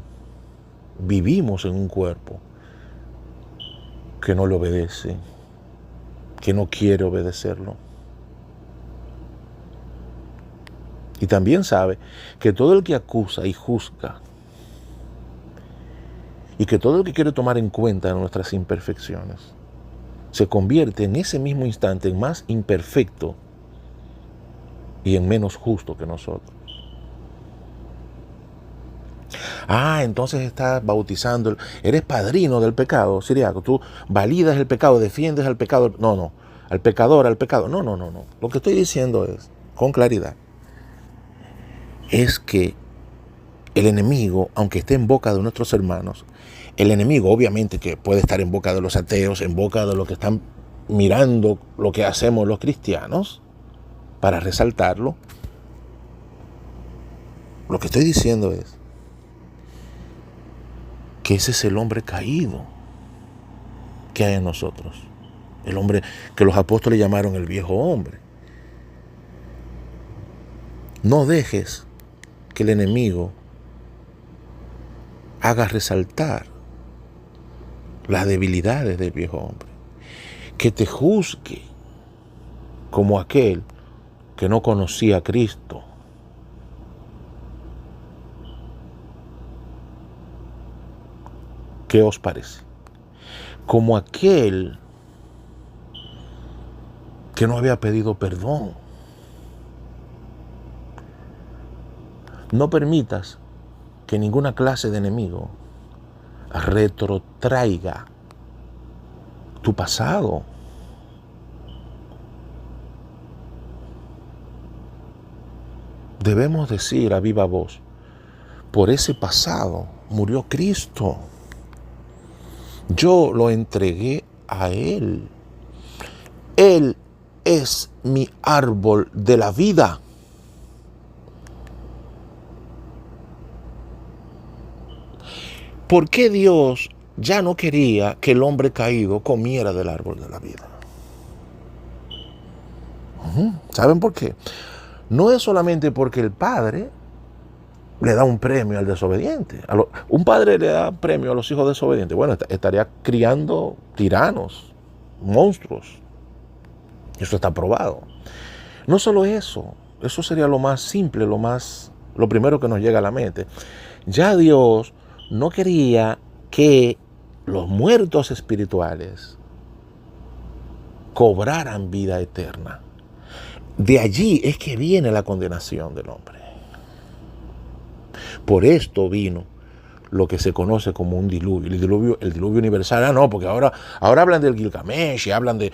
vivimos en un cuerpo que no le obedece, que no quiere obedecerlo. Y también sabe que todo el que acusa y juzga, y que todo el que quiere tomar en cuenta nuestras imperfecciones, se convierte en ese mismo instante en más imperfecto y en menos justo que nosotros. Ah, entonces estás bautizando, eres padrino del pecado, Siriaco. Tú validas el pecado, defiendes al pecado. No, al pecador, al pecado. No. Lo que estoy diciendo es, con claridad, es que el enemigo, aunque esté en boca de nuestros hermanos, el enemigo obviamente que puede estar en boca de los ateos, en boca de los que están mirando lo que hacemos los cristianos, para resaltarlo, lo que estoy diciendo es que ese es el hombre caído que hay en nosotros. El hombre que los apóstoles llamaron el viejo hombre. No dejes que el enemigo haga resaltar las debilidades del viejo hombre. Que te juzgue como aquel que no conocía a Cristo. ¿Qué os parece? Como aquel que no había pedido perdón. No permitas que ninguna clase de enemigo retrotraiga tu pasado. Debemos decir a viva voz, por ese pasado murió Cristo. Yo lo entregué a Él. Él es mi árbol de la vida. ¿Por qué Dios ya no quería que el hombre caído comiera del árbol de la vida? ¿Saben por qué? No es solamente porque el Padre le da un premio al desobediente. Un padre le da premio a los hijos desobedientes. Bueno, estaría criando tiranos, monstruos. Eso está probado. No solo eso, eso sería lo más simple, lo primero que nos llega a la mente. Ya Dios no quería que los muertos espirituales cobraran vida eterna. De allí es que viene la condenación del hombre. Por esto vino lo que se conoce como un diluvio, el diluvio universal. No, porque ahora hablan del Gilgamesh y hablan de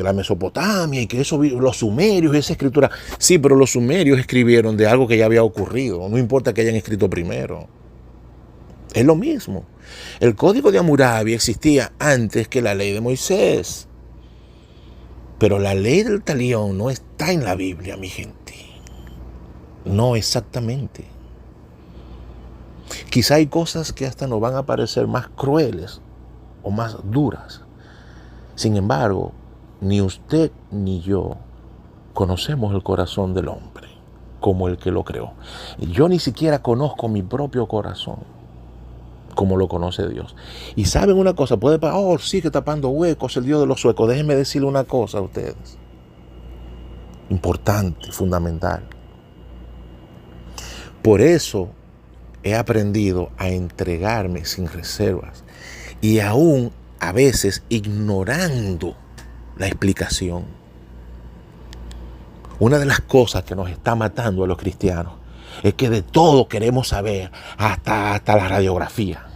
la Mesopotamia y que eso, los sumerios y esa escritura. Sí, pero los sumerios escribieron de algo que ya había ocurrido. No importa que hayan escrito primero. Es lo mismo. El código de Hammurabi existía antes que la ley de Moisés. Pero la ley del talión no está en la Biblia, mi gente. No exactamente. Quizá hay cosas que hasta nos van a parecer más crueles o más duras. Sin embargo, ni usted ni yo conocemos el corazón del hombre como el que lo creó. Yo ni siquiera conozco mi propio corazón como lo conoce Dios. Y saben una cosa, sigue tapando huecos el Dios de los suecos. Déjenme decirle una cosa a ustedes. Importante, fundamental. Por eso he aprendido a entregarme sin reservas y aún a veces ignorando la explicación. Una de las cosas que nos está matando a los cristianos es que de todo queremos saber, hasta la radiografía.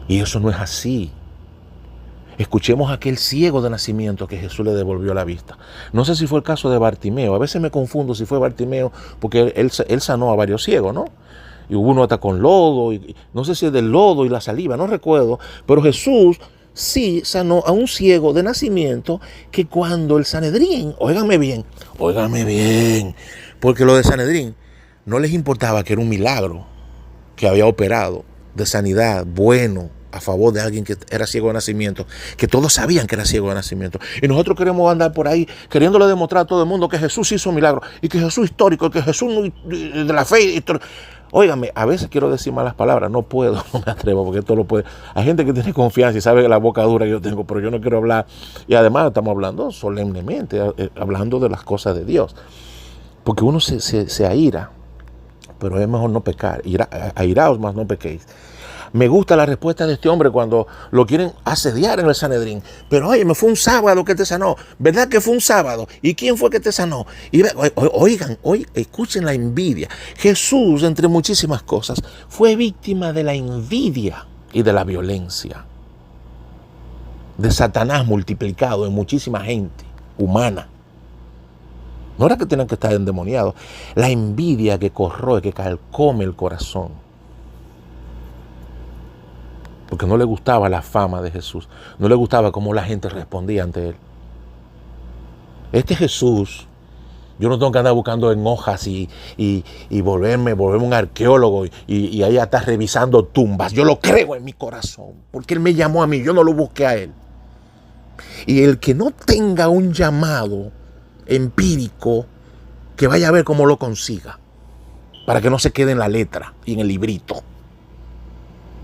Y eso no es así. Escuchemos a aquel ciego de nacimiento que Jesús le devolvió la vista. No sé si fue el caso de Bartimeo. A veces me confundo si fue Bartimeo, porque él sanó a varios ciegos, ¿no? Y hubo uno hasta con lodo, y no sé si es del lodo y la saliva, no recuerdo. Pero Jesús sí sanó a un ciego de nacimiento que cuando el Sanedrín, óigame bien, porque lo de Sanedrín no les importaba que era un milagro que había operado de sanidad, bueno, a favor de alguien que era ciego de nacimiento, que todos sabían que era ciego de nacimiento. Y nosotros queremos andar por ahí queriéndole demostrar a todo el mundo que Jesús hizo milagros y que Jesús histórico, que Jesús de la fe. Óigame, a veces quiero decir malas palabras, no puedo, no me atrevo, porque esto lo puede. Hay gente que tiene confianza y sabe que la boca dura que yo tengo, pero yo no quiero hablar. Y además estamos hablando solemnemente, hablando de las cosas de Dios. Porque uno se aira, pero es mejor no pecar. Airaos, más no pequéis. Me gusta la respuesta de este hombre cuando lo quieren asediar en el Sanedrín. Pero oye, me fue un sábado que te sanó. ¿Verdad que fue un sábado? ¿Y quién fue que te sanó? Y oigan, escuchen la envidia. Jesús, entre muchísimas cosas, fue víctima de la envidia y de la violencia. De Satanás multiplicado en muchísima gente humana. No era que tenían que estar endemoniados. La envidia que corroe, que calcome el corazón. Porque no le gustaba la fama de Jesús. No le gustaba cómo la gente respondía ante él. Este Jesús, yo no tengo que andar buscando en hojas y volverme un arqueólogo y ahí estar revisando tumbas. Yo lo creo en mi corazón. Porque él me llamó a mí, yo no lo busqué a él. Y el que no tenga un llamado empírico, que vaya a ver cómo lo consiga. Para que no se quede en la letra y en el librito.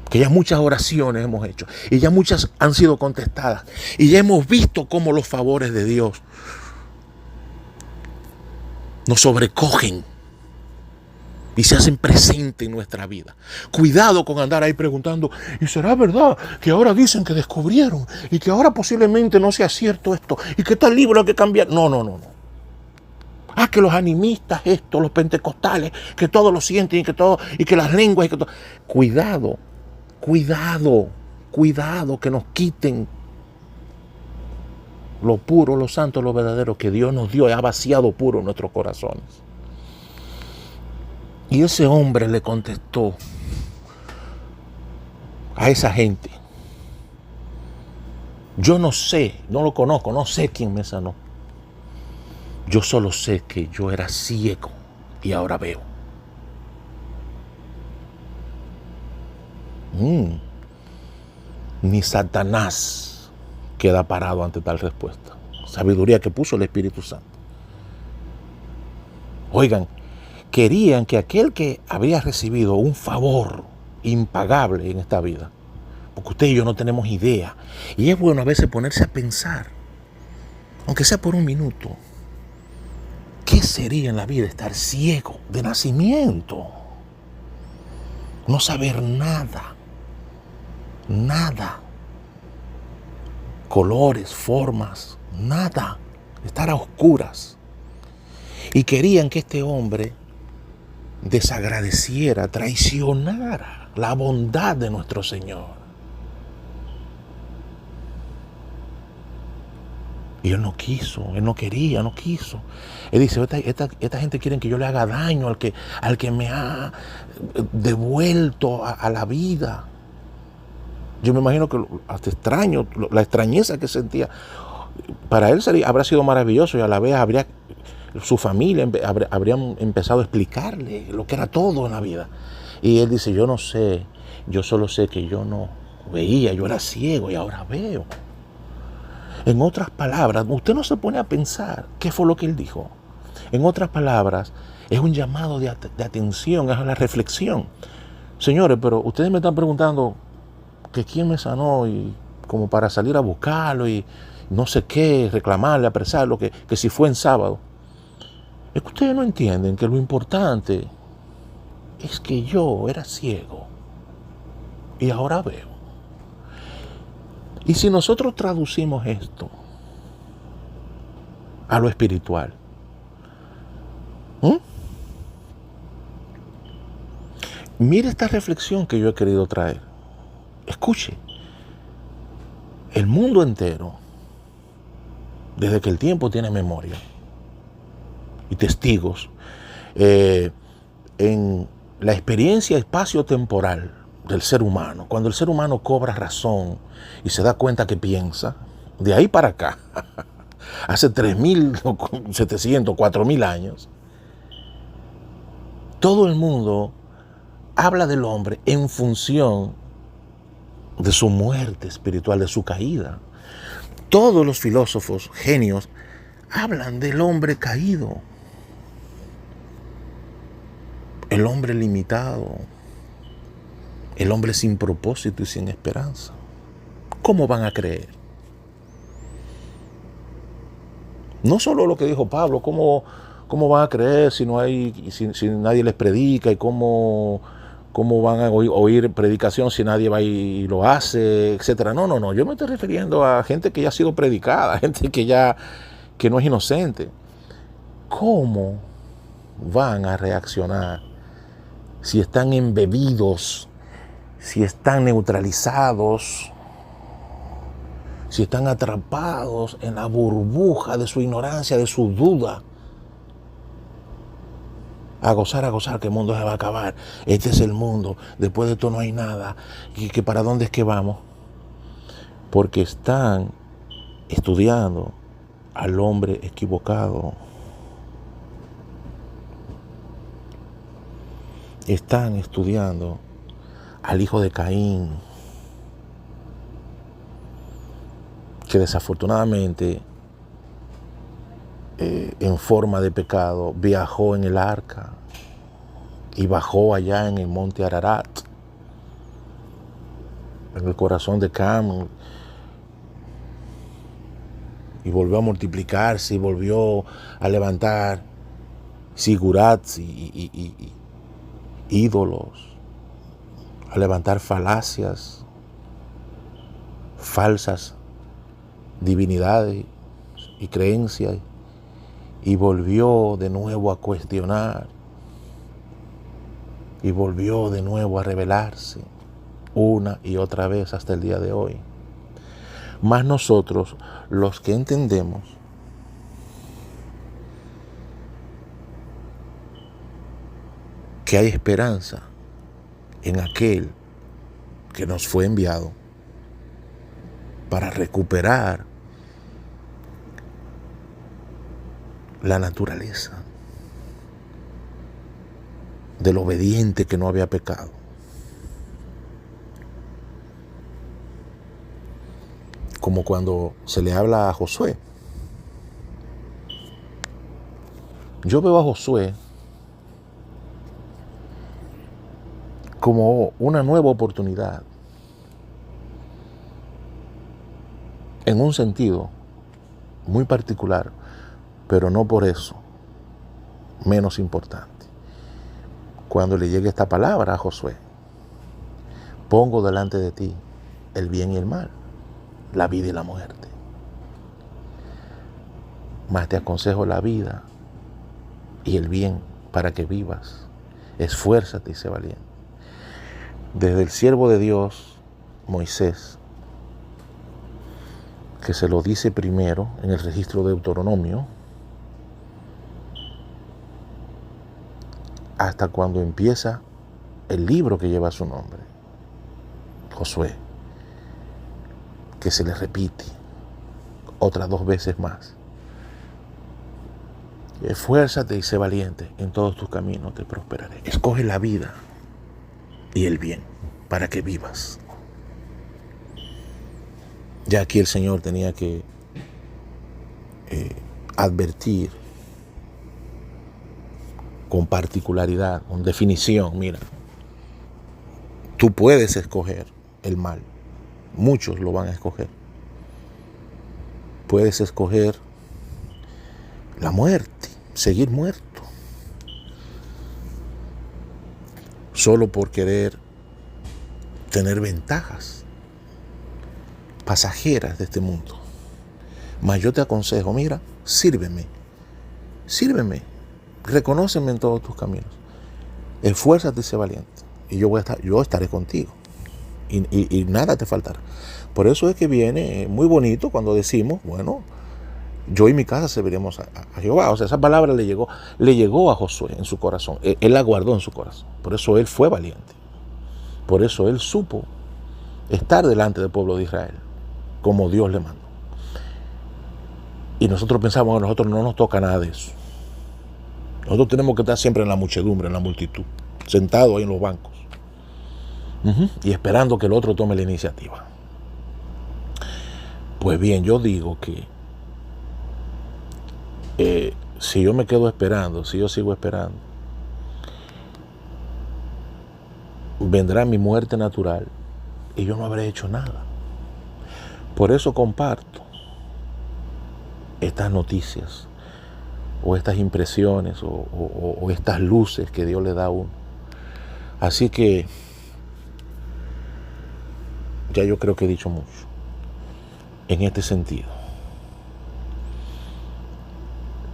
Que ya muchas oraciones hemos hecho y ya muchas han sido contestadas y ya hemos visto cómo los favores de Dios nos sobrecogen. y se hacen presentes en nuestra vida. Cuidado con andar ahí preguntando, ¿y será verdad que ahora dicen que descubrieron y que ahora posiblemente no sea cierto esto y que tal libro hay que cambiar? No, no, no, no. Ah, que los animistas, los pentecostales, que todos lo sienten y que todo, y que las lenguas y que todo. Cuidado, cuidado, cuidado que nos quiten lo puro, lo santo, lo verdadero que Dios nos dio y ha vaciado puro en nuestros corazones. Y ese hombre le contestó a esa gente: yo no sé, no lo conozco, no sé quién me sanó. Yo solo sé que yo era ciego y ahora veo. Ni Satanás queda parado ante tal respuesta. Sabiduría que puso el Espíritu Santo. Oigan, querían que aquel que había recibido un favor impagable en esta vida, porque usted y yo no tenemos idea, y es bueno a veces ponerse a pensar, aunque sea por un minuto, ¿qué sería en la vida estar ciego de nacimiento? No saber nada, nada, colores, formas, nada, estar a oscuras. Y querían que este hombre desagradeciera, traicionara la bondad de nuestro Señor. Y él no quiso, él no quería, no quiso. Él dice, esta gente quiere que yo le haga daño al que me ha devuelto a la vida. Yo me imagino que hasta extraño, la extrañeza que sentía. Para él habrá sido maravilloso y a la vez su familia habrían empezado a explicarle lo que era todo en la vida. Y él dice, yo no sé, yo solo sé que yo no veía, yo era ciego y ahora veo. En otras palabras, usted no se pone a pensar qué fue lo que él dijo. En otras palabras, es un llamado de atención, es la reflexión. Señores, pero ustedes me están preguntando que quién me sanó y como para salir a buscarlo y no sé qué, reclamarle, apresarlo, que si fue en sábado. Es que ustedes no entienden que lo importante es que yo era ciego y ahora veo. Y si nosotros traducimos esto a lo espiritual, mire esta reflexión que yo he querido traer. Escuche, el mundo entero, desde que el tiempo tiene memoria y testigos, en la experiencia espacio-temporal del ser humano, cuando el ser humano cobra razón y se da cuenta que piensa, de ahí para acá, hace 3.700, 4.000 años, todo el mundo habla del hombre en función de su muerte espiritual, de su caída. Todos los filósofos, genios, hablan del hombre caído, el hombre limitado, el hombre sin propósito y sin esperanza. ¿Cómo van a creer? No solo lo que dijo Pablo, ¿cómo van a creer si nadie les predica? ¿Y cómo van a oír predicación si nadie va y lo hace, etcétera? No. Yo me estoy refiriendo a gente que ya ha sido predicada, gente que no es inocente. ¿Cómo van a reaccionar si están embebidos, si están neutralizados, si están atrapados en la burbuja de su ignorancia, de su duda? A gozar, que el mundo se va a acabar. Este es el mundo, después de esto no hay nada. ¿Y que para dónde es que vamos? Porque están estudiando al hombre equivocado. Están estudiando al hijo de Caín, que desafortunadamente en forma de pecado viajó en el arca y bajó allá en el monte Ararat, en el corazón de Cam, y volvió a multiplicarse y volvió a levantar sigurats y ídolos, a levantar falacias, falsas divinidades y creencias, y volvió de nuevo a cuestionar, y volvió de nuevo a rebelarse una y otra vez hasta el día de hoy. Mas nosotros, los que entendemos que hay esperanza en aquel que nos fue enviado para recuperar la naturaleza del obediente que no había pecado. Como cuando se le habla a Josué. Yo veo a Josué como una nueva oportunidad, en un sentido muy particular, pero no por eso menos importante. Cuando le llegue esta palabra a Josué: pongo delante de ti el bien y el mal, la vida y la muerte. Mas te aconsejo la vida y el bien para que vivas. Esfuérzate y sé valiente. Desde el siervo de Dios, Moisés, que se lo dice primero en el registro de Deuteronomio, hasta cuando empieza el libro que lleva su nombre, Josué, que se le repite otras 2 veces más. Esfuérzate y sé valiente, en todos tus caminos te prosperaré. Escoge la vida y el bien para que vivas. Ya aquí el Señor tenía que advertir con particularidad, con definición: mira, tú puedes escoger el mal. Muchos lo van a escoger. Puedes escoger la muerte, seguir muerto, solo por querer tener ventajas pasajeras de este mundo. Mas yo te aconsejo: mira, sírveme, reconóceme en todos tus caminos, esfuérzate y sé valiente, y yo estaré contigo, y nada te faltará. Por eso es que viene muy bonito cuando decimos: bueno, yo y mi casa serviremos a Jehová. O sea, esa palabra le llegó a Josué en su corazón. Él la guardó en su corazón. Por eso él fue valiente. Por eso él supo estar delante del pueblo de Israel como Dios le mandó. Y nosotros pensamos que a nosotros no nos toca nada de eso. Nosotros tenemos que estar siempre en la muchedumbre, en la multitud, sentados ahí en los bancos, y esperando que el otro tome la iniciativa. Pues bien, yo digo que si yo me quedo esperando, si yo sigo esperando, vendrá mi muerte natural y yo no habré hecho nada. Por eso comparto estas noticias, o estas impresiones, o estas luces que Dios le da a uno. Así que ya yo creo que he dicho mucho en este sentido.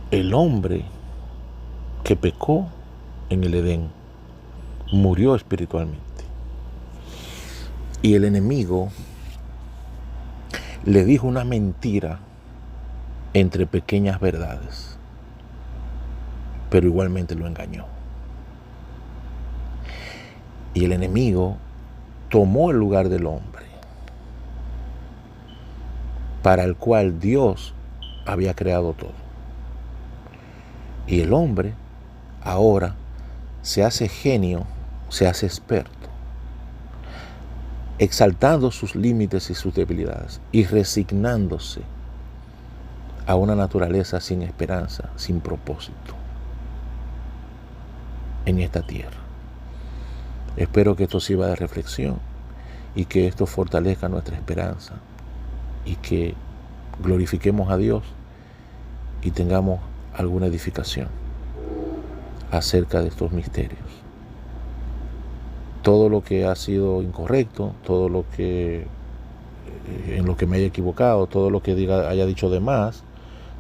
El hombre que pecó en el Edén murió espiritualmente. Y el enemigo le dijo una mentira entre pequeñas verdades, pero igualmente lo engañó. Y el enemigo tomó el lugar del hombre, para el cual Dios había creado todo. Y el hombre ahora se hace genio, se hace experto, exaltando sus límites y sus debilidades y resignándose a una naturaleza sin esperanza, sin propósito en esta tierra. Espero que esto sirva de reflexión y que esto fortalezca nuestra esperanza y que glorifiquemos a Dios y tengamos alguna edificación acerca de estos misterios. todo lo que ha sido incorrecto, todo lo que en lo que me haya equivocado, todo lo que haya dicho de más,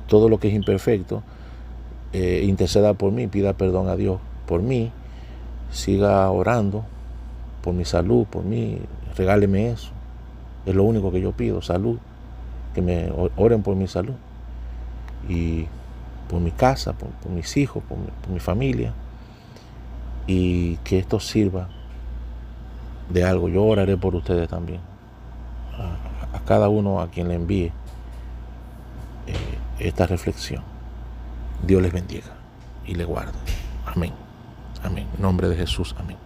todo lo que es imperfecto, interceda por mí, pida perdón a Dios por mí, siga orando por mi salud, por mí, regáleme eso. Es lo único que yo pido, salud, que me oren por mi salud y por mi casa, por mis hijos, por mi familia, y que esto sirva de algo. Yo oraré por ustedes también, a cada uno a quien le envíe esta reflexión. Dios les bendiga y les guarde. Amén. Amén. En nombre de Jesús. Amén.